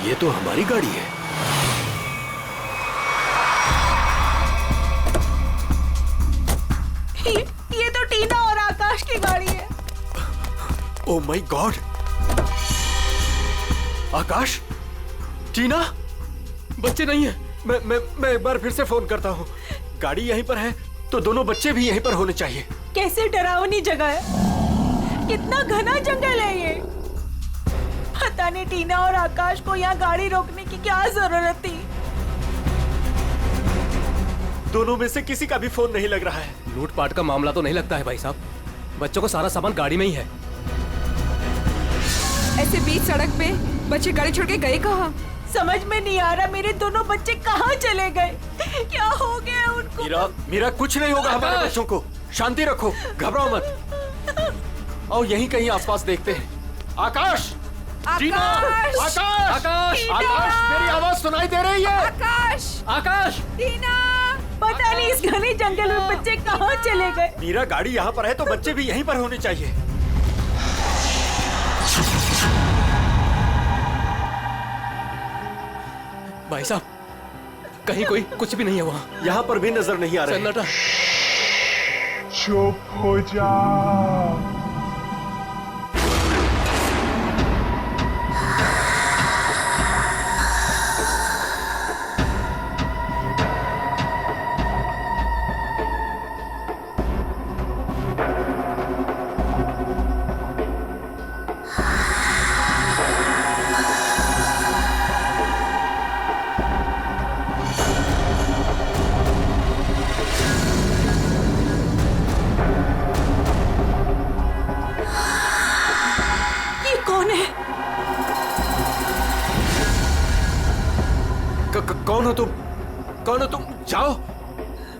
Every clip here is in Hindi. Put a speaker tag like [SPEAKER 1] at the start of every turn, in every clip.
[SPEAKER 1] ये तो हमारी गाड़ी है।
[SPEAKER 2] ये तो टीना और आकाश की गाड़ी है।
[SPEAKER 1] Oh my God! आकाश, टीना, बच्चे नहीं है। मैं एक बार फिर से फोन करता हूँ। गाड़ी यहीं पर है तो दोनों बच्चे भी यहीं पर होने चाहिए।
[SPEAKER 2] कैसे डरावनी जगह है, कितना घना जंगल है ये। पता नहीं टीना और आकाश को यहाँ गाड़ी रोकने की क्या जरूरत थी।
[SPEAKER 1] दोनों में से किसी का भी फोन नहीं लग रहा है।
[SPEAKER 3] लूटपाट का मामला तो नहीं लगता है भाई साहब। बच्चों को सारा सामान गाड़ी में ही है।
[SPEAKER 4] ऐसे बीच सड़क पे बच्चे गाड़ी छोड़ के गए कहाँ?
[SPEAKER 2] समझ में नहीं आ रहा मेरे दोनों बच्चे कहाँ चले गए। क्या हो गया उनको?
[SPEAKER 1] मीरा, कुछ नहीं होगा हमारे बच्चों को। शांति रखो, घबराओ मत। और यहीं कहीं आसपास देखते हैं। आकाश, टीना, आकाश, आकाश, आकाश, मेरी आवाज सुनाई दे रही है?
[SPEAKER 4] आकाश,
[SPEAKER 3] आकाश,
[SPEAKER 4] टीना।
[SPEAKER 2] पता नहीं इस घने जंगल में बच्चे कहाँ चले गए।
[SPEAKER 1] मीरा, गाड़ी यहाँ पर है तो बच्चे भी यहीं पर होने चाहिए।
[SPEAKER 3] भाई साहब, कहीं कोई कुछ भी नहीं है वहाँ।
[SPEAKER 1] यहाँ पर भी नजर नहीं आ रहा है।
[SPEAKER 3] सन्नाटा।
[SPEAKER 5] चुप हो जा।
[SPEAKER 1] कौन हो तुम? कौन हो तुम? जाओ,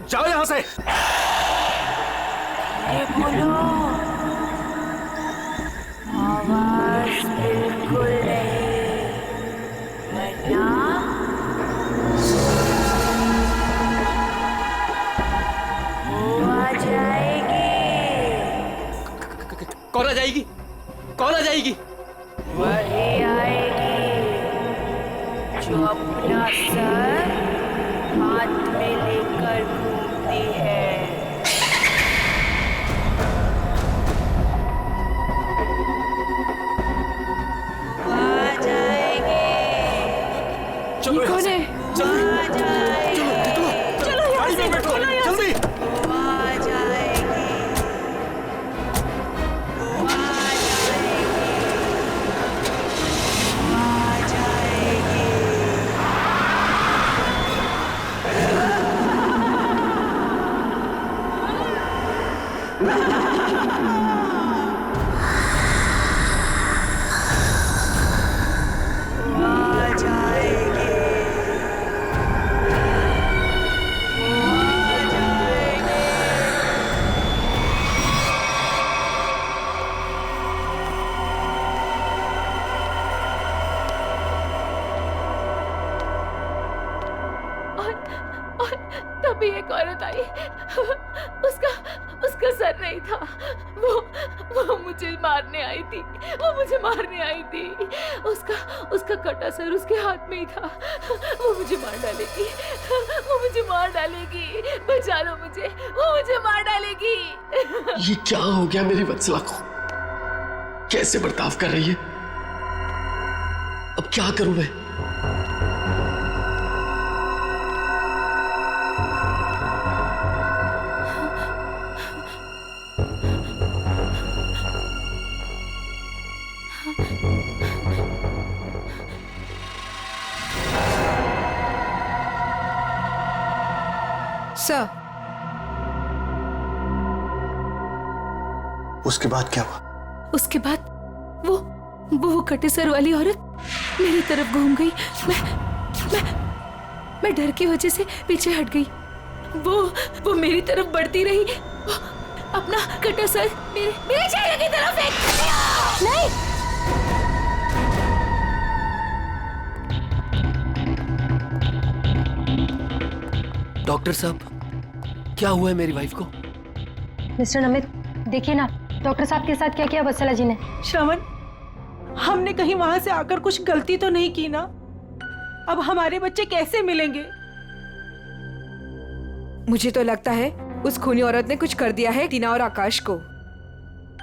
[SPEAKER 1] जाओ यहाँ से।
[SPEAKER 2] बोलो, आवाज बिल्कुल नहीं, वरना वो आ जाएगी।
[SPEAKER 3] कौन आ जाएगी? कौन आ जाएगी?
[SPEAKER 2] वही आएगी जो अपना सर हाथ में लेकर घूमती है। वो आ जाएगी।
[SPEAKER 1] चलो यहाँ
[SPEAKER 4] कौन
[SPEAKER 1] से,
[SPEAKER 4] है?
[SPEAKER 1] जल्दी,
[SPEAKER 2] आ जाएगी।
[SPEAKER 1] चलो, गाड़ी में बैठो, जल्दी।
[SPEAKER 2] वो आ जाएगी। वो आ जाएगी। वो आ जाएगी। आ जाएगी। आ जाएगी।
[SPEAKER 6] और तभी एक औरत आई। उसका सर नहीं था। वो मुझे मारने आई थी। वो मुझे मारने आई थी। उसका कटा सर उसके हाथ में ही था। वो मुझे मार डालेगी। वो मुझे मार डालेगी। बचा लो मुझे। वो मुझे मार डालेगी।
[SPEAKER 7] ये क्या हो गया मेरी वत्सला को? कैसे बर्ताव कर रही है? अब क्या करूं मैं?
[SPEAKER 4] सर,
[SPEAKER 7] उसके बाद क्या हुआ?
[SPEAKER 6] उसके बाद वो कटे सर वाली औरत मेरी तरफ घूम गई। मैं डर की वजह से पीछे हट गई। वो मेरी तरफ बढ़ती रही। वो अपना कटा सर मेरे चेहरे की तरफ फेंक दिया। नहीं,
[SPEAKER 7] डॉक्टर साहब, क्या हुआ है मेरी वाइफ को?
[SPEAKER 8] मिस्टर नमित, देखिए ना डॉक्टर साहब के साथ क्या किया वत्सला जी ने।
[SPEAKER 2] श्रवण, हमने कहीं वहां से आकर कुछ गलती तो नहीं की ना? अब हमारे बच्चे कैसे मिलेंगे?
[SPEAKER 4] मुझे तो लगता है उस खूनी औरत ने कुछ कर दिया है टीना और आकाश को।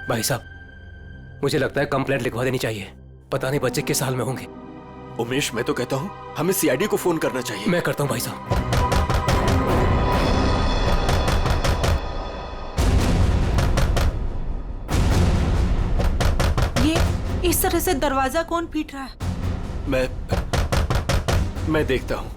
[SPEAKER 3] भाई साहब, मुझे लगता है कंप्लेंट लिखवा देनी चाहिए। पता नहीं बच्चे किस हाल में होंगे।
[SPEAKER 1] उमेश, मैं तो कहता हूँ हमें सीआईडी को फोन करना चाहिए।
[SPEAKER 3] मैं करता हूँ भाई साहब।
[SPEAKER 2] ये इस तरह से दरवाजा कौन पीट रहा है?
[SPEAKER 1] मैं देखता हूँ।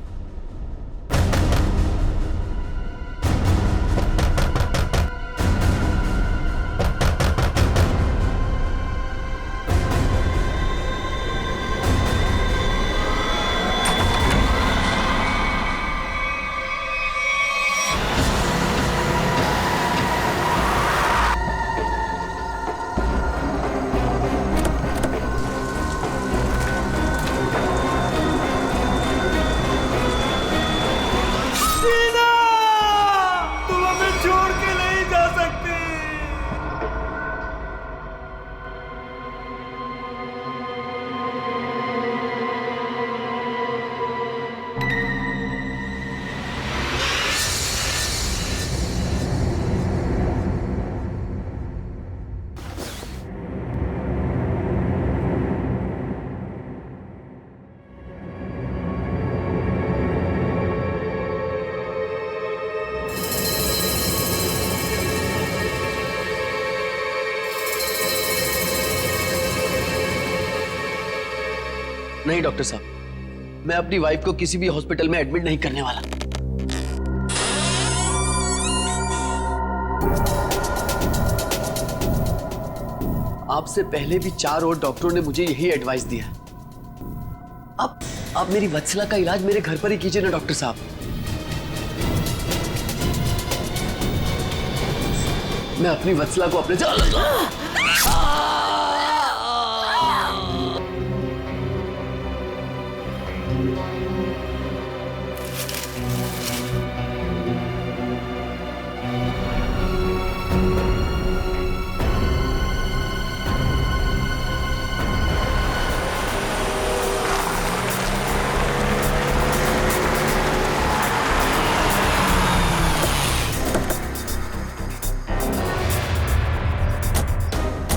[SPEAKER 7] नहीं डॉक्टर साहब, मैं अपनी वाइफ को किसी भी हॉस्पिटल में एडमिट नहीं करने वाला। आपसे पहले भी 4 और डॉक्टरों ने मुझे यही एडवाइस दिया। अब मेरी वत्सला का इलाज मेरे घर पर ही कीजिए ना डॉक्टर साहब। मैं अपनी वत्सला को अपने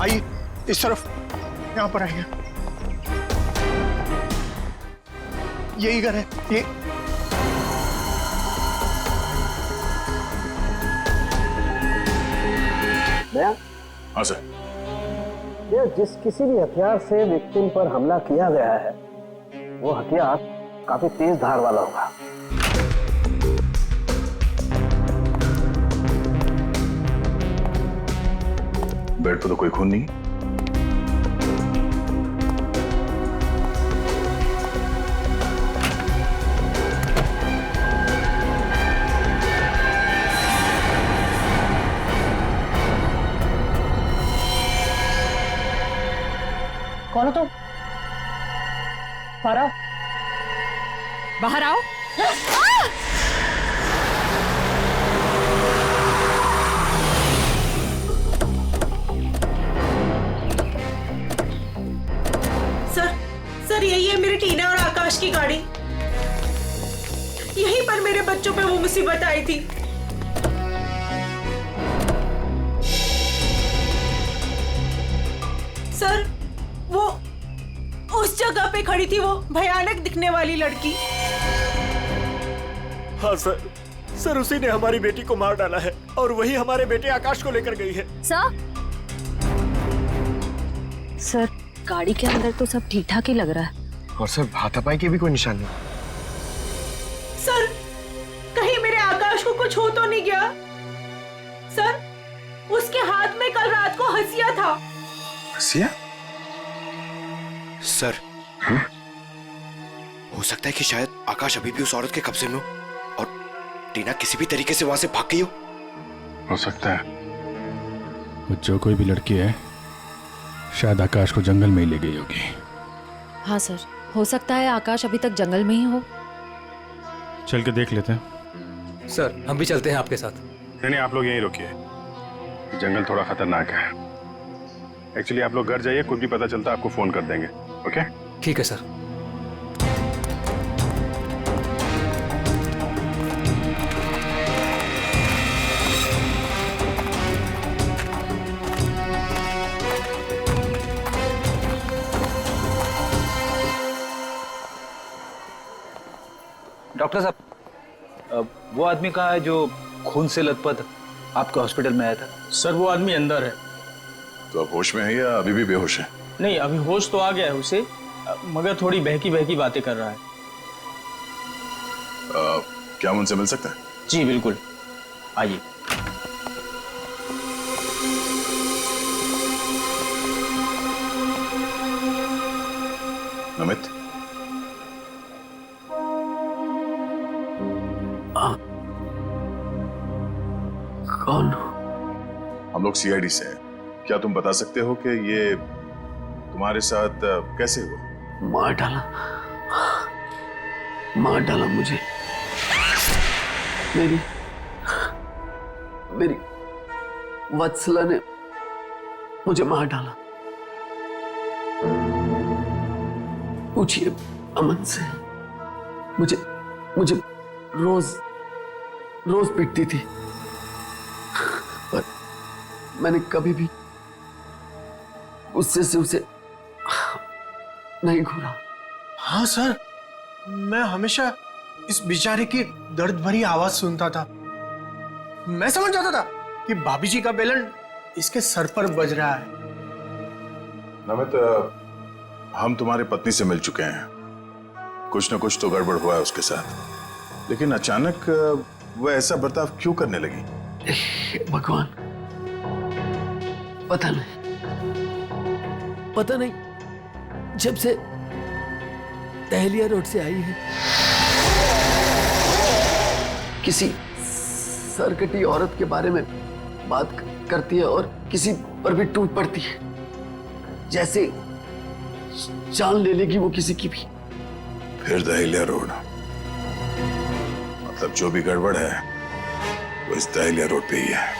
[SPEAKER 5] आइए इस तरफ, यहाँ पर आइए। यही घर है ये।
[SPEAKER 9] हाँ सर।
[SPEAKER 10] ये जिस किसी भी हथियार से विक्टिम पर हमला किया गया है, वो हथियार काफी तेज धार वाला होगा।
[SPEAKER 9] बेड पर तो कोई खून नहीं।
[SPEAKER 8] कौन हो तुम? बाहर आओ।
[SPEAKER 4] बाहर आओ।
[SPEAKER 2] सर यही है मेरी टीना और आकाश की गाड़ी। यहीं पर मेरे बच्चों पे वो मुसीबत आई थी। सर वो उस जगह पे खड़ी थी वो भयानक दिखने वाली लड़की।
[SPEAKER 1] हाँ सर उसी ने हमारी बेटी को मार डाला है और वही हमारे बेटे आकाश को लेकर गई है।
[SPEAKER 8] सर गाड़ी के अंदर तो सब ठीक ठाक ही लग रहा है।
[SPEAKER 5] और सर हाथापाई के भी कोई निशान नहीं।
[SPEAKER 2] सर कहीं मेरे आकाश को कुछ हो तो नहीं गया? सर उसके हाथ में कल रात को हंसिया था।
[SPEAKER 5] हंसिया?
[SPEAKER 11] सर हो सकता है कि शायद आकाश अभी भी उस औरत के कब्जे में हो और टीना किसी भी तरीके से वहां से भाग गई
[SPEAKER 9] हो सकता है वो जो कोई भी लड़की है शायद आकाश को जंगल में ही ले गई होगी।
[SPEAKER 8] हाँ सर, हो सकता है आकाश अभी तक जंगल में ही हो।
[SPEAKER 9] चल के देख लेते हैं।
[SPEAKER 3] सर हम भी चलते हैं आपके साथ।
[SPEAKER 9] नहीं आप लोग यहीं रुकिए, जंगल थोड़ा खतरनाक है। एक्चुअली आप लोग घर जाइए, कुछ भी पता चलता आपको फोन कर देंगे। ओके
[SPEAKER 3] ठीक है सर।
[SPEAKER 10] डॉक्टर साहब, वो आदमी कहाँ है जो खून से लथपथ आपके हॉस्पिटल में आया था?
[SPEAKER 5] सर वो आदमी अंदर है।
[SPEAKER 12] तो अब होश में है या अभी भी बेहोश है?
[SPEAKER 5] नहीं, अभी होश तो आ गया है उसे, मगर थोड़ी बहकी बहकी बातें कर रहा है।
[SPEAKER 12] क्या हम उनसे मिल सकते हैं?
[SPEAKER 5] जी बिल्कुल, आइए।
[SPEAKER 12] नमित,
[SPEAKER 7] कौन?
[SPEAKER 12] हम लोग सीआईडी से हैं। क्या तुम बता सकते हो कि ये तुम्हारे साथ कैसे हुआ?
[SPEAKER 7] मार डाला मुझे। मेरी वत्सला ने मुझे मार डाला। पूछिए अमन से। मुझे रोज पीटती थी, पर मैंने कभी भी गुस्से से उसे नहीं घूरा।
[SPEAKER 5] हाँ सर, मैं हमेशा इस बेचारे की दर्द भरी आवाज सुनता था। मैं समझ जाता था कि भाभी जी का बेलन इसके सर पर बज रहा है।
[SPEAKER 12] नमित, हम तुम्हारी पत्नी से मिल चुके हैं। कुछ न कुछ तो गड़बड़ हुआ है उसके साथ, लेकिन अचानक वह ऐसा बर्ताव क्यों करने लगी?
[SPEAKER 7] भगवान, पता नहीं जब से दहलिया रोड से आई है, किसी सरकटी औरत के बारे में बात करती है और किसी पर भी टूट पड़ती है, जैसे जान ले लेगी वो किसी की भी।
[SPEAKER 12] फिर दहलिया रोड, मतलब जो भी गड़बड़ है वो इस दहलिया रोड पे ही है।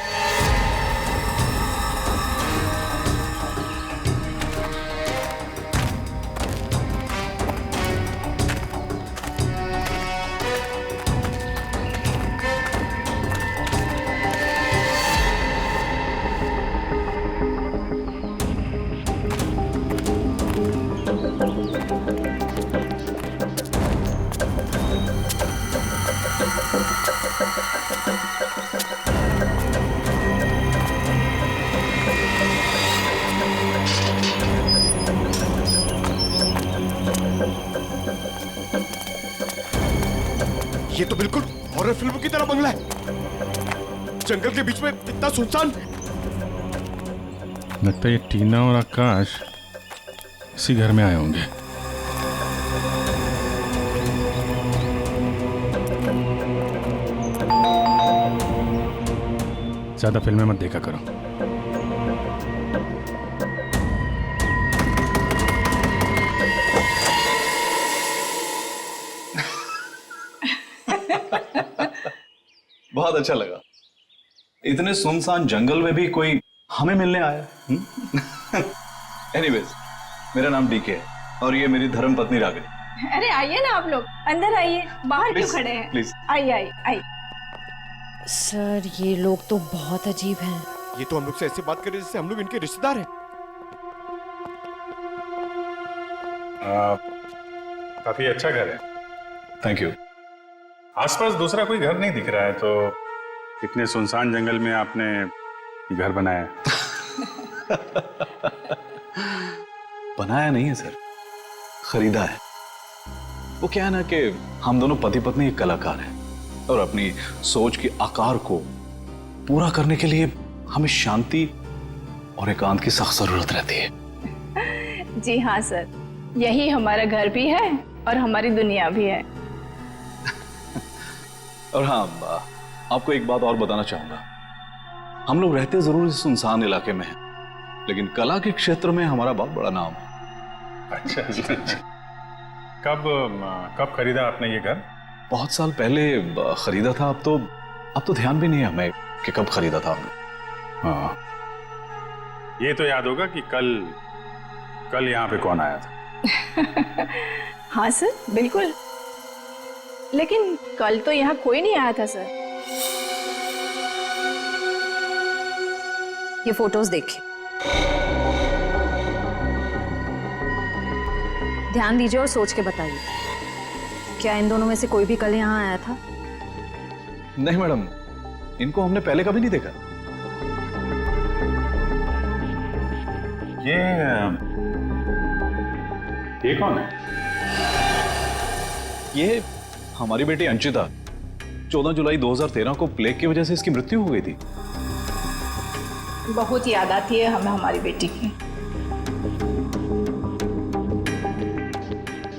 [SPEAKER 11] ये तो बिल्कुल हॉरर फिल्म की तरह बंगला है, जंगल के बीच में इतना सुनसान।
[SPEAKER 9] लगता है ये टीना और आकाश इसी घर में आए होंगे। ज्यादा फिल्में मत देखा करो।
[SPEAKER 13] बहुत अच्छा लगा। इतने सुनसान जंगल में भी कोई हमें मिलने आया। एनीवेज, मेरा नाम डीके है और ये मेरी धर्म पत्नी रागिनी।
[SPEAKER 2] अरे आइए ना आप लोग, अंदर आइए, बाहर क्यों खड़े हैं?
[SPEAKER 13] प्लीज
[SPEAKER 2] आइए आइए आइए।
[SPEAKER 14] सर, ये लोग तो बहुत अजीब हैं।
[SPEAKER 11] ये तो हम लोग से ऐसे बात कर रहे जैसे हम लोग इनके रिश्तेदार हैं।
[SPEAKER 9] काफी अच्छा घर है।
[SPEAKER 13] Thank you.
[SPEAKER 9] आसपास दूसरा कोई घर नहीं दिख रहा है, तो इतने सुनसान जंगल में आपने ये घर बनाया?
[SPEAKER 13] बनाया नहीं है सर, खरीदा है। वो क्या है ना कि हम दोनों पति पत्नी एक कलाकार हैं और अपनी सोच के आकार को पूरा करने के लिए हमें शांति और एकांत की सख्त जरूरत रहती है।
[SPEAKER 6] जी हाँ सर, यही हमारा घर भी है और हमारी दुनिया भी है।
[SPEAKER 13] और हाँ, आपको एक बात और बताना चाहूंगा। हम लोग रहते जरूर इस सुनसान इलाके में हैं, लेकिन कला के क्षेत्र में हमारा बहुत बड़ा नाम है।
[SPEAKER 9] अच्छा। कब खरीदा आपने ये घर?
[SPEAKER 13] बहुत साल पहले खरीदा था। अब तो ध्यान भी नहीं है हमें कि कब खरीदा था हमने।
[SPEAKER 9] हाँ, ये तो याद होगा कि कल यहाँ पे कौन आया था।
[SPEAKER 6] हाँ सर, बिल्कुल। लेकिन कल तो यहाँ कोई नहीं आया था सर।
[SPEAKER 14] ये फोटोज देखिए, ध्यान दीजिए और सोच के बताइए। क्या इन दोनों में से कोई भी कल यहाँ आया था?
[SPEAKER 13] नहीं मैडम, इनको हमने पहले कभी नहीं देखा।
[SPEAKER 12] ये कौन है?
[SPEAKER 13] ये हमारी बेटी अंशिता। 14 जुलाई 2013 को प्लेग की वजह से इसकी मृत्यु हो गई थी।
[SPEAKER 2] बहुत याद आती है हमें हमारी बेटी की।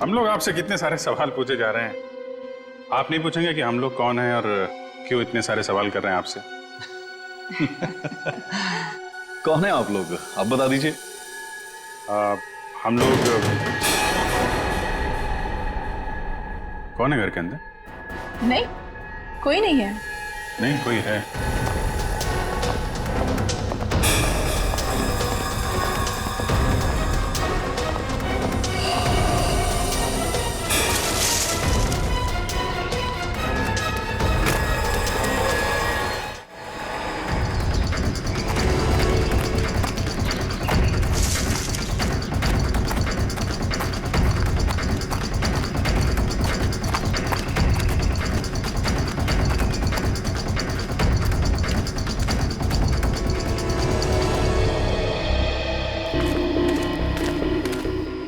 [SPEAKER 12] हम लोग आपसे कितने सारे सवाल पूछे जा रहे हैं, आप नहीं पूछेंगे कि हम लोग कौन हैं और क्यों इतने सारे सवाल कर रहे हैं आपसे?
[SPEAKER 13] कौन है आप लोग, आप बता दीजिए।
[SPEAKER 12] हम लोग कौन है घर के अंदर?
[SPEAKER 2] नहीं, कोई नहीं है।
[SPEAKER 12] नहीं कोई है।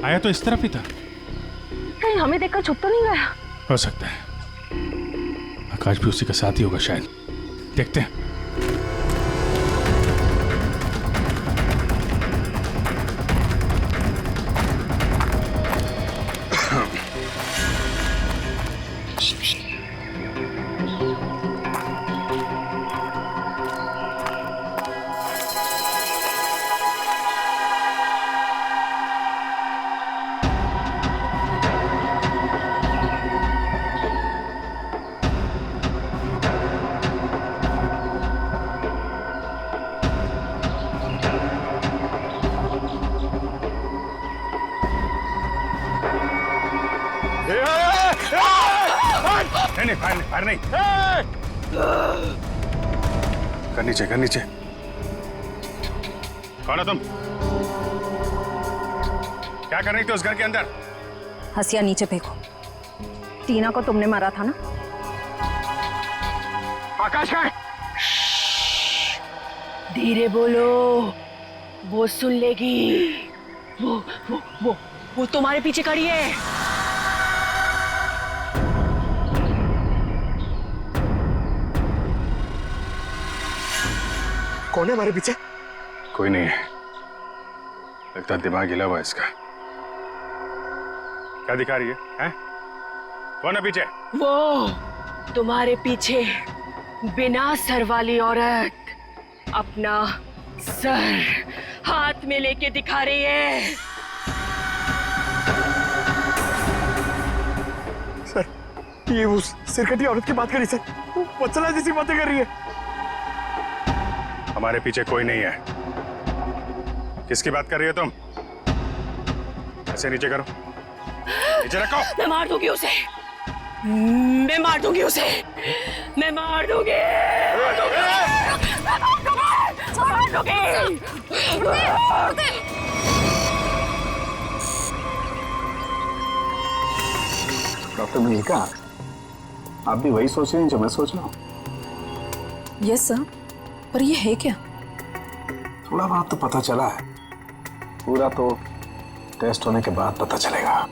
[SPEAKER 9] आया तो इस तरफ ही था।
[SPEAKER 8] कहीं हमें देखकर छुप तो नहीं गया?
[SPEAKER 9] हो सकता है आकाश भी उसी का साथ ही होगा शायद। देखते हैं।
[SPEAKER 12] नहीं फायर नहीं। कर नीचे। कौन हो तुम? क्या कर रही थी उस घर के अंदर?
[SPEAKER 14] हसिया नीचे फेंको। टीना को तुमने मारा था ना?
[SPEAKER 12] आकाश का
[SPEAKER 6] धीरे बोलो, वो सुन लेगी। वो तुम्हारे पीछे खड़ी है।
[SPEAKER 5] कौन है हमारे पीछे?
[SPEAKER 12] कोई नहीं है, लगता दिमाग हिला हुआ इसका। क्या दिखा रही है? कौन है पीछे?
[SPEAKER 6] वो तुम्हारे पीछे बिना सर वाली औरत अपना सर हाथ में लेके दिखा रही है।
[SPEAKER 5] सर, ये उस सिरकटी औरत की बात कर रही सर, वत्सला जैसी बातें कर रही है।
[SPEAKER 12] हमारे पीछे कोई नहीं है। किसकी बात कर रही हो तुम? ऐसे नीचे करो, नीचे रखो।
[SPEAKER 6] मैं मार दूंगी उसे, मैं मार दूंगी उसे, मैं मार दूंगी।
[SPEAKER 10] डॉक्टर मल्लिका, आप भी वही सोच रहे हैं जो मैं सोच रहा हूँ?
[SPEAKER 2] यस सर, पर ये है क्या?
[SPEAKER 10] थोड़ा बहुत तो पता चला है, पूरा तो टेस्ट होने के बाद पता चलेगा।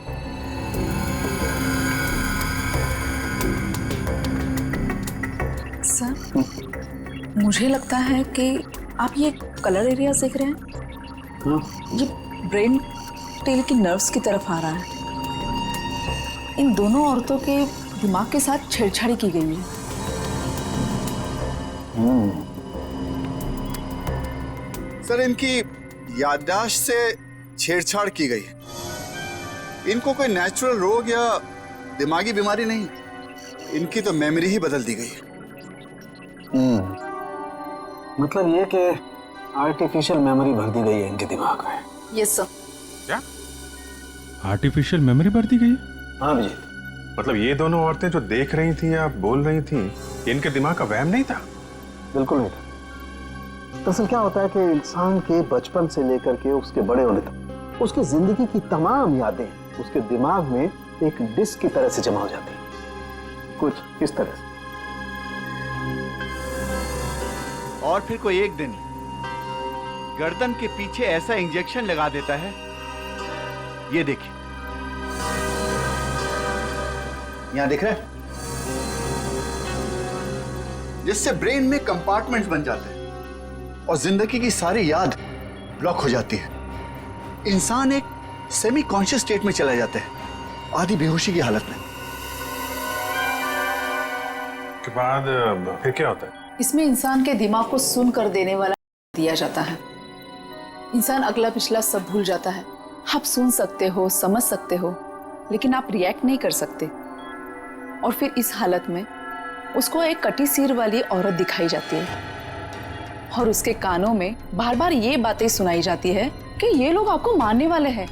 [SPEAKER 2] सर, मुझे लगता है कि आप ये कलर एरिया देख रहे हैं। ये ब्रेन टेल की नर्व्स की तरफ आ रहा है। इन दोनों औरतों के दिमाग के साथ छेड़छाड़ी की गई है।
[SPEAKER 15] सर, इनकी याददाश्त से छेड़छाड़ की गई है। इनको कोई नेचुरल रोग या दिमागी बीमारी नहीं, इनकी तो मेमोरी ही बदल दी गई है।
[SPEAKER 10] मतलब ये कि आर्टिफिशियल मेमोरी भर दी गई है इनके दिमाग में।
[SPEAKER 2] Yes sir.
[SPEAKER 12] क्या
[SPEAKER 9] आर्टिफिशियल मेमोरी भर दी गई?
[SPEAKER 10] हाँ जी।
[SPEAKER 12] मतलब ये दोनों औरतें जो देख रही थी या बोल रही थी, इनके दिमाग का वहम नहीं था?
[SPEAKER 10] बिल्कुल नहीं था। दरअसल क्या होता है कि इंसान के बचपन से लेकर के उसके बड़े होने तक उसकी जिंदगी की तमाम यादें उसके दिमाग में एक डिस्क की तरह से जमा हो जाती है, कुछ इस तरह से।
[SPEAKER 15] और फिर कोई एक दिन गर्दन के पीछे ऐसा इंजेक्शन लगा देता है, ये देखिए, यहां दिख रहा है, जिससे ब्रेन में कंपार्टमेंट्स बन जाते हैं और जिंदगी की सारी याद ब्लॉक हो जाती है। इंसान एक सेमी कॉन्शियस स्टेट में चला जाता है, आधी बेहोशी की हालत में।
[SPEAKER 12] के बाद फिर क्या होता है?
[SPEAKER 2] इसमें इंसान के दिमाग को सुन कर देने वाला दिया जाता है। इंसान अगला पिछला सब भूल जाता है। आप सुन सकते हो, समझ सकते हो, लेकिन आप रिएक्ट नहीं कर सकते। और फिर इस हालत में उसको एक कटी सिर वाली औरत दिखाई जाती है और उसके कानों में बार बार ये बातें सुनाई जाती है कि ये लोग आपको मारने वाले हैं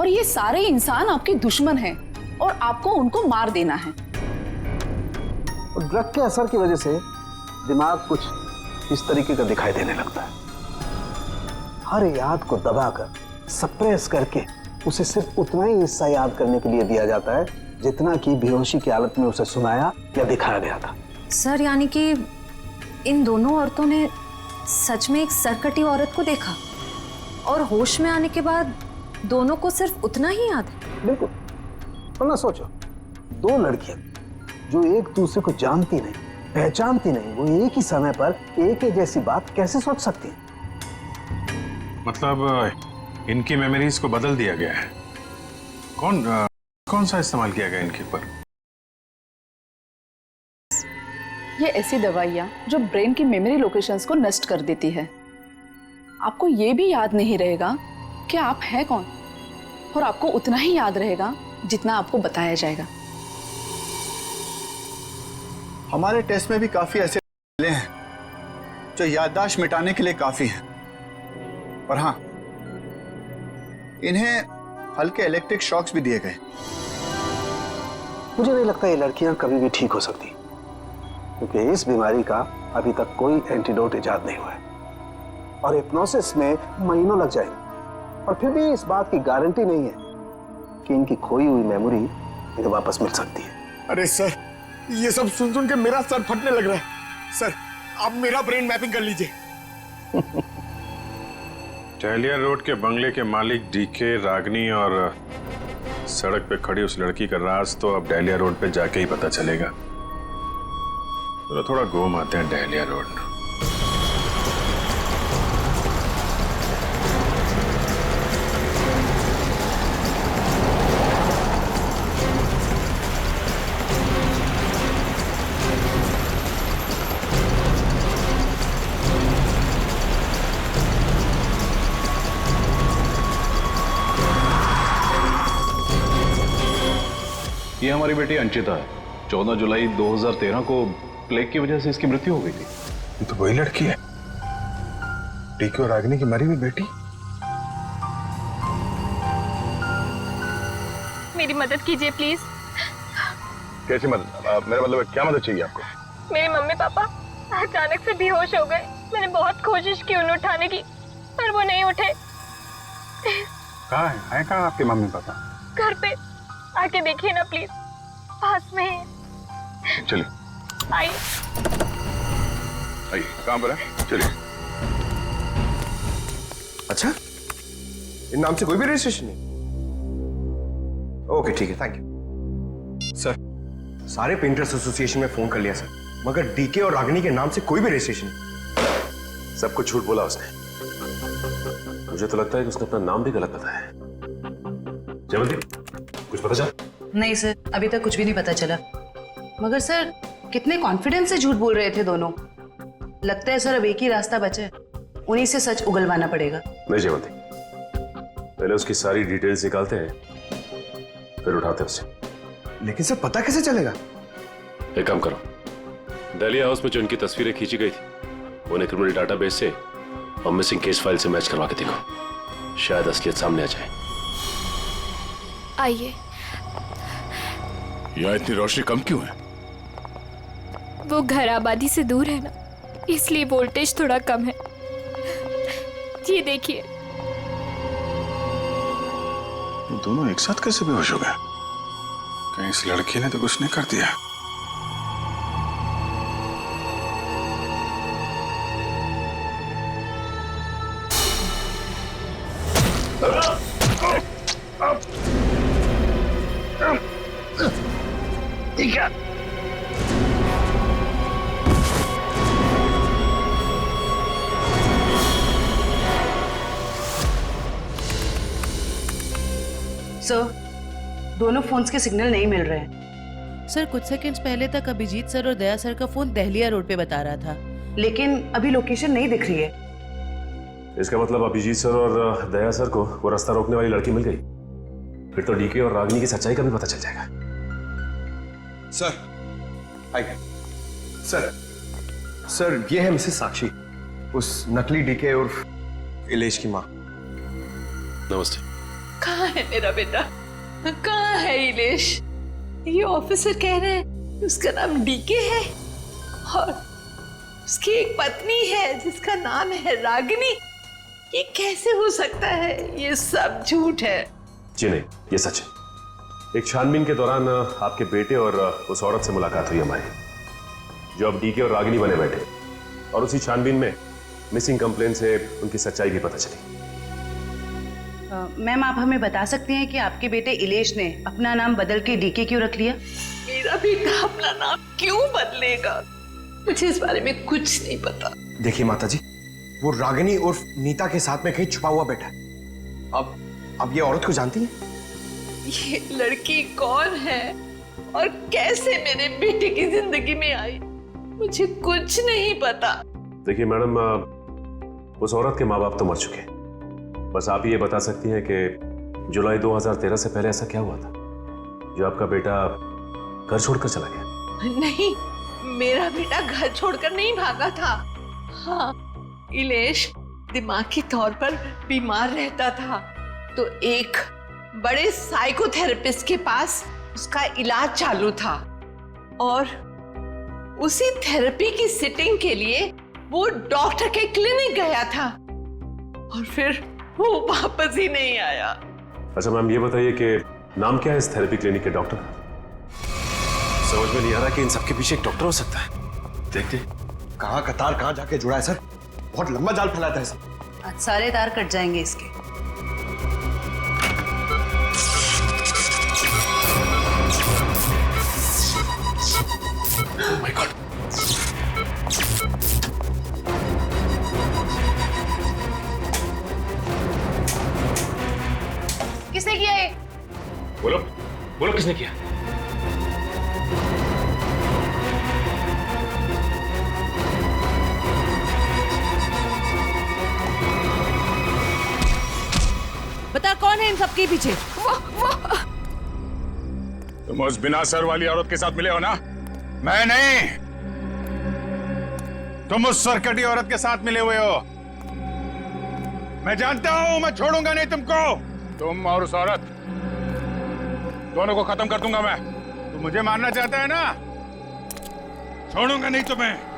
[SPEAKER 2] और ये सारे इंसान आपके दुश्मन हैं और आपको उनको मार देना है।
[SPEAKER 10] और ड्रग के असर की वजह से दिमाग कुछ इस तरीके का दिखाई देने लगता है। हर याद को दबाकर, सप्रेस करके उसे सिर्फ उतना ही हिस्सा याद करने के लिए दिया जाता है जितना कि बेहोशी की हालत में उसे सुनाया या दिखाया गया था।
[SPEAKER 14] सर, यानी कि इन दोनों औरतों ने सच में एक सरकटी औरत को देखा और होश में आने के बाद दोनों को सिर्फ उतना ही याद है?
[SPEAKER 10] बिल्कुल। वरना सोचो, दो लड़कियां जो एक दूसरे को जानती नहीं, पहचानती नहीं, वो एक ही समय पर एक ही जैसी बात कैसे सोच सकती हैं?
[SPEAKER 12] मतलब इनकी मेमोरीज को बदल दिया गया है। कौन सा इस्तेमाल किया गया इनके ऊपर?
[SPEAKER 2] ये ऐसी दवाइयाँ जो ब्रेन की मेमोरी लोकेशंस को नष्ट कर देती है। आपको ये भी याद नहीं रहेगा कि आप हैं कौन, और आपको उतना ही याद रहेगा जितना आपको बताया जाएगा।
[SPEAKER 15] हमारे टेस्ट में भी काफी ऐसे मिले हैं जो याददाश्त मिटाने के लिए काफी हैं। और हाँ, इन्हें हल्के इलेक्ट्रिक शॉक्स भी दिए गए।
[SPEAKER 10] मुझे नहीं लगता ये लड़कियां कभी भी ठीक हो सकती, क्योंकि इस बीमारी का अभी तक कोई एंटीडोट इजाद नहीं हुआ है और हिप्नोसिस में महीनों लग जाएंगे। और फिर भी इस बात की गारंटी नहीं है कि इनकी खोई हुई मेमोरी इन्हें वापस मिल सकती है।
[SPEAKER 5] अरे सर, ये सब सुन सुन के मेरा सर फटने लग रहा है। सर, आप मेरा ब्रेन मैपिंग कर लीजिए।
[SPEAKER 12] टहलिया रोड के बंगले के मालिक डीके, रागनी और सड़क पे खड़ी उस लड़की का राज तो अब डहलिया रोड पे जाके ही पता चलेगा। तो थोड़ा घूम आते हैं डहलिया रोड।
[SPEAKER 13] ये हमारी बेटी अंचिता है। 14 जुलाई 2013 को प्लेग की वजह से इसकी मृत्यु हो गई थी।
[SPEAKER 12] ये तो वही लड़की है, टीके और रागिनी की मरी हुई बेटी।
[SPEAKER 6] मेरी मदद कीजिए प्लीज।
[SPEAKER 12] कैसी मदद? मेरा मतलब क्या मदद चाहिए आपको?
[SPEAKER 6] मेरे मम्मी पापा अचानक से बेहोश हो गए। मैंने बहुत कोशिश की उन्हें उठाने की, पर वो नहीं उठे।
[SPEAKER 12] कहाँ है कहाँ आपके मम्मी पापा?
[SPEAKER 6] घर पे आके देखिए ना प्लीज, पास में है।
[SPEAKER 12] चलिए
[SPEAKER 6] आइए।
[SPEAKER 12] कहाँ पर है? चलिए।
[SPEAKER 11] अच्छा, इन नाम से कोई भी रजिस्ट्रेशन नहीं? ओके ठीक है, थैंक यू सर। सारे पेंटर्स एसोसिएशन में फोन कर लिया सर, मगर डीके और रागिनी के नाम से कोई भी रजिस्ट्रेशन नहीं। सब कुछ झूठ बोला उसने।
[SPEAKER 3] मुझे तो लगता है कि उसने अपना नाम भी गलत बताया है। जयवंती, कुछ पता चला?
[SPEAKER 16] नहीं सर, अभी तक कुछ भी नहीं पता चला। मगर सर, कितने कॉन्फिडेंस से झूठ बोल रहे थे दोनों। लगता है सर अब एक ही रास्ता बचा है, उन्हीं से सच उगलवाना पड़ेगा।
[SPEAKER 3] नहीं जयवंती, पहले उसकी सारी डिटेल्स निकालते हैं, फिर उठाते हैं उसे।
[SPEAKER 11] लेकिन सर पता कैसे चलेगा?
[SPEAKER 3] एक काम करो, डहलिया हाउस में जो उनकी तस्वीरें खींची गई थी उन्हें क्रिमिनल डाटाबेस से और मिसिंग केस फाइल से मैच करवा के देखो, शायद असलियत सामने आ जाए।
[SPEAKER 6] आइए।
[SPEAKER 12] यहाँ इतनी रोशनी कम क्यों है?
[SPEAKER 6] वो घर आबादी से दूर है ना, इसलिए वोल्टेज थोड़ा कम है। ये देखिए।
[SPEAKER 12] दोनों एक साथ कैसे बेहोश हो गए? कहीं इस लड़की ने तो कुछ नहीं कर दिया?
[SPEAKER 7] ठीक है।
[SPEAKER 16] सर, दोनों फोन्स के सिग्नल नहीं मिल रहे हैं।
[SPEAKER 17] सर, कुछ सेकंड्स पहले तक अभिजीत सर और दया सर का फोन दहलिया रोड पे बता रहा था,
[SPEAKER 16] लेकिन अभी लोकेशन नहीं दिख रही है।
[SPEAKER 3] इसका मतलब अभिजीत सर और दया सर को वो रास्ता रोकने वाली लड़की मिल गई। फिर तो डीके और रागिनी की सच्चाई का भी पता चल जाएगा।
[SPEAKER 11] सर, आइए। सर ये है मिसेस साक्षी, उस नकली डीके और इलेश की माँ।
[SPEAKER 3] नमस्ते।
[SPEAKER 6] कहाँ है मेरा बेटा? कहाँ है इलेश? ये ऑफिसर कह रहे हैं उसका नाम डीके है और उसकी एक पत्नी है जिसका नाम है रागिनी। ये कैसे हो सकता है? ये सब झूठ है।
[SPEAKER 3] जी नहीं, ये सच है। एक छानबीन के दौरान आपके बेटे और उस औरत से मुलाकात हुई हमारी, जो अब डीके और रागिनी बने बैठे, और उसी छानबीन में मिसिंग कंप्लेंट से उनकी सच्चाई भी पता चली।
[SPEAKER 16] मैम, आप हमें बता सकते हैं कि आपके बेटे इलेश ने अपना नाम बदल के डीके क्यों रख लिया?
[SPEAKER 6] मेरा बेटा अपना नाम क्यों बदलेगा? मुझे इस बारे में कुछ नहीं पता।
[SPEAKER 11] देखिए माताजी, वो रागिनी और नीता के साथ में कहीं छुपा हुआ बैठा है। अब ये औरत को जानती है?
[SPEAKER 6] ये लड़की कौन है और कैसे मेरे बेटे की जिंदगी में आई, मुझे कुछ नहीं पता।
[SPEAKER 3] देखिए मैडम, उस औरत के माँ बाप तो मर चुके हैं। बस आप ये बता सकती हैं कि जुलाई 2013 से पहले ऐसा क्या हुआ था जो आपका बेटा घर छोड़कर चला गया?
[SPEAKER 6] नहीं, मेरा बेटा घर छोड़कर नहीं भागा था। हाँ, इलेश दिमागी तौर पर बीमार रहता था, तो एक बड़े साइकोथेरेपिस्ट के पास उसका इलाज चालू था और उसी थेरेपी की सिटिंग के लिए वो डॉक्टर के क्लिनिक गया था और फिर वो वापस ही नहीं आया।
[SPEAKER 3] अच्छा मैम, ये बताइए कि नाम क्या है इस थेरेपी क्लिनिक के डॉक्टर? समझ में नहीं आ रहा कि इन सबके पीछे एक डॉक्टर हो सकता है। देखते
[SPEAKER 11] कहाँ कतार कहाँ जाके जुड़ा है सर। बहुत लंबा जाल फैलाता है सर।
[SPEAKER 16] आज सारे तार कट जाएंगे इसके।
[SPEAKER 3] Oh my God।
[SPEAKER 16] किसने किया ये?
[SPEAKER 3] बोलो बोलो, किसने किया?
[SPEAKER 17] बता, कौन है इन सबके पीछे?
[SPEAKER 12] तुम उस बिना सर वाली औरत के साथ मिले हो ना? मैं नहीं, तुम उस सरकटी औरत के साथ मिले हुए हो। मैं जानता हूं, मैं छोड़ूंगा नहीं तुमको। तुम और उस औरत दोनों को खत्म कर दूंगा मैं। तू मुझे मारना चाहता है ना? छोड़ूंगा नहीं तुम्हें।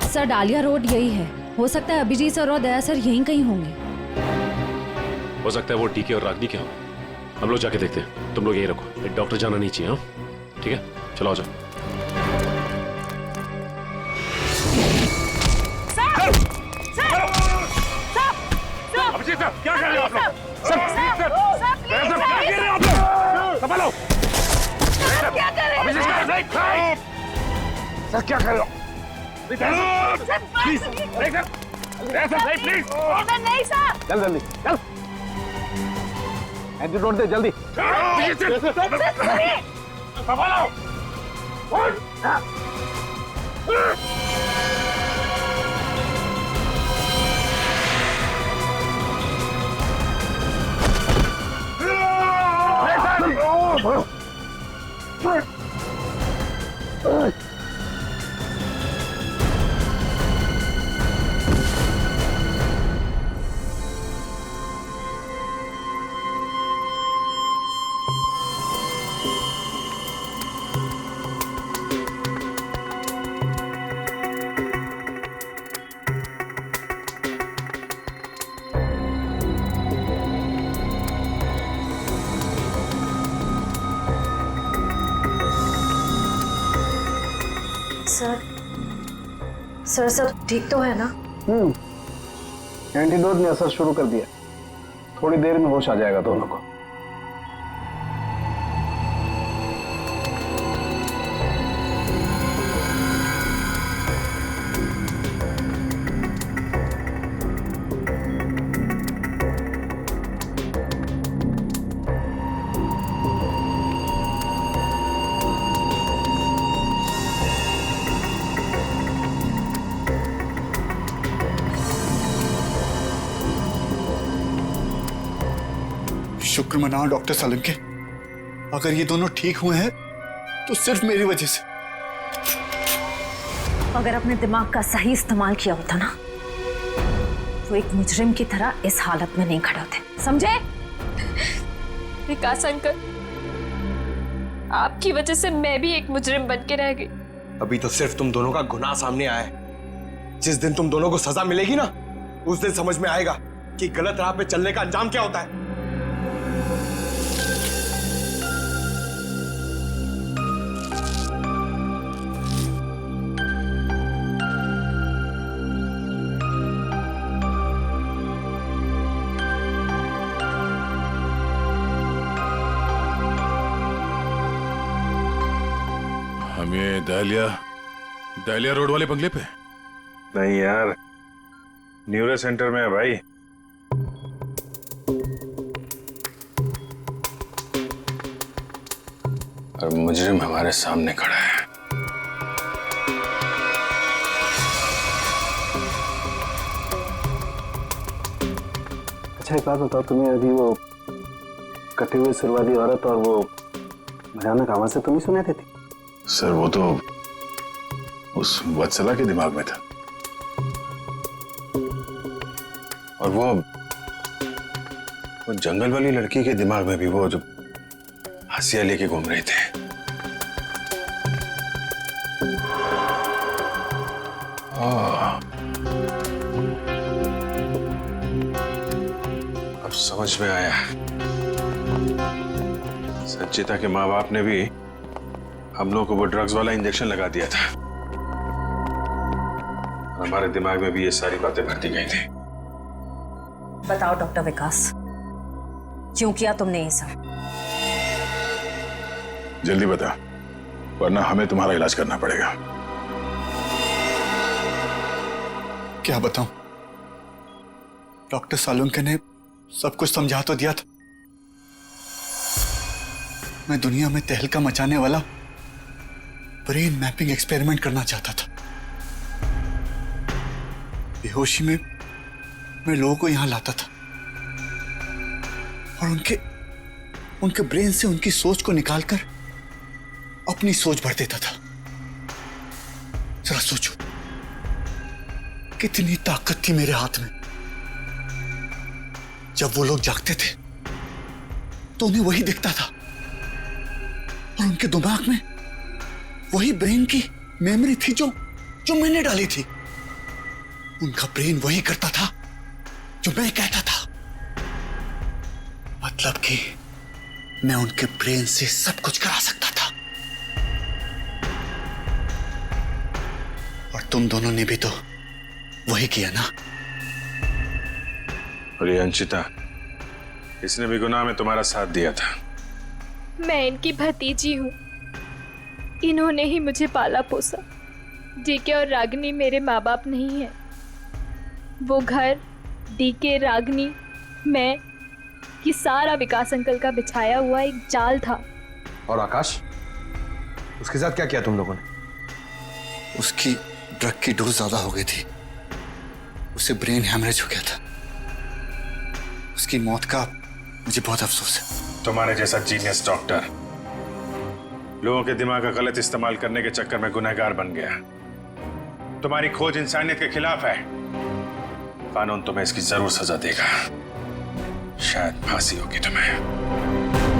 [SPEAKER 14] सर, डालिया रोड यही है। हो सकता है अभिजीत सर और दया सर यहीं कहीं होंगे।
[SPEAKER 3] हो सकता है वो डीके और रागनी के हों। हम लोग जाके देखते हैं, तुम लोग यहीं रखो, एक डॉक्टर जाना नहीं चाहिए। हाँ ठीक है, चलो आ जाओ।
[SPEAKER 12] अभिजीत सर, क्या कर रहे हो आप लोग? संभालो।
[SPEAKER 6] क्या कर रहे हो?
[SPEAKER 12] अभिजीत सर, क्या कर रहे हो? Please, please.
[SPEAKER 6] नहीं सर।
[SPEAKER 10] चल जल्दी, चल। एंटीडोट दे जल्दी।
[SPEAKER 12] संभालो।
[SPEAKER 14] सर सब ठीक तो है ना?
[SPEAKER 10] एंटीडोट ने असर शुरू कर दिया, थोड़ी देर में होश आ जाएगा दोनों को।
[SPEAKER 15] शुक्र मनाओ डॉक्टर सालुंके, अगर ये दोनों ठीक हुए हैं तो सिर्फ मेरी वजह से।
[SPEAKER 14] अगर अपने दिमाग का सही इस्तेमाल किया होता ना तो एक मुजरिम की तरह इस हालत में नहीं खड़े होते, समझे?
[SPEAKER 6] विकास अंकल, आपकी वजह से मैं भी एक मुजरिम बन के रह गई।
[SPEAKER 11] अभी तो सिर्फ तुम दोनों का गुनाह सामने आया है। जिस दिन तुम दोनों को सजा मिलेगी ना, उस दिन समझ में आएगा कि गलत राह पे चलने का अंजाम क्या होता है।
[SPEAKER 12] हम ये दहलिया रोड वाले बंगले पे?
[SPEAKER 9] नहीं यार, न्यूरो सेंटर में है भाई।
[SPEAKER 12] और मुजरिम हमारे सामने खड़ा है।
[SPEAKER 10] अच्छा एक बात बताओ, तुम्हें अभी वो कटी हुई सिर वाली औरत और वो भयानक आवाज से तुम ही सुनाई देती?
[SPEAKER 12] सर वो तो उस वत्सला के दिमाग में था, और वो जंगल वाली लड़की के दिमाग में भी वो जो हंसिया लेके घूम रहे थे। अब समझ में आया, संचिता के माँ बाप ने भी हम लोगों को वो ड्रग्स वाला इंजेक्शन लगा दिया था। हमारे दिमाग में भी ये सारी बातें भरती गई थी।
[SPEAKER 14] बताओ डॉक्टर विकास, क्यों किया तुमने ये सब?
[SPEAKER 12] जल्दी बता, वरना हमें तुम्हारा इलाज करना पड़ेगा।
[SPEAKER 15] क्या बताऊं, डॉक्टर सालुंके ने सब कुछ समझा तो दिया था। मैं दुनिया में तहलका मचाने वाला ब्रेन मैपिंग एक्सपेरिमेंट करना चाहता था। बेहोशी में मैं लोगों को यहां लाता था और उनके ब्रेन से उनकी सोच को निकालकर अपनी सोच भर देता था। जरा सोचो, कितनी ताकत थी मेरे हाथ में। जब वो लोग जागते थे तो उन्हें वही दिखता था और उनके दिमाग में वही ब्रेन की मेमोरी थी जो मैंने डाली थी। उनका ब्रेन वही करता था जो मैं कहता था। मतलब कि मैं उनके ब्रेन से सब कुछ करा सकता था। और तुम दोनों ने भी तो वही किया ना।
[SPEAKER 12] और ये अंशिता, इसने भी गुनाह में तुम्हारा साथ दिया था।
[SPEAKER 6] मैं इनकी भतीजी हूँ, इन्होंने ही मुझे पाला पोसा। डीके और रागिनी मेरे माँ बाप नहीं है। वो घर, डीके, रागिनी, मैं, ये सारा विकास अंकल का बिछाया हुआ एक जाल था।
[SPEAKER 11] और आकाश, उसके साथ क्या किया तुम लोगों ने?
[SPEAKER 15] उसकी ड्रग की डोज ज्यादा हो गई थी, उसे ब्रेन हैमरेज हो गया था। उसकी मौत का मुझे बहुत अफसोस है।
[SPEAKER 12] तुम्हारे जैसा जीनियस डॉक्टर लोगों के दिमाग का गलत इस्तेमाल करने के चक्कर में गुनहगार बन गया। तुम्हारी खोज इंसानियत के खिलाफ है। कानून तुम्हें इसकी जरूर सजा देगा। शायद फांसी होगी तुम्हें।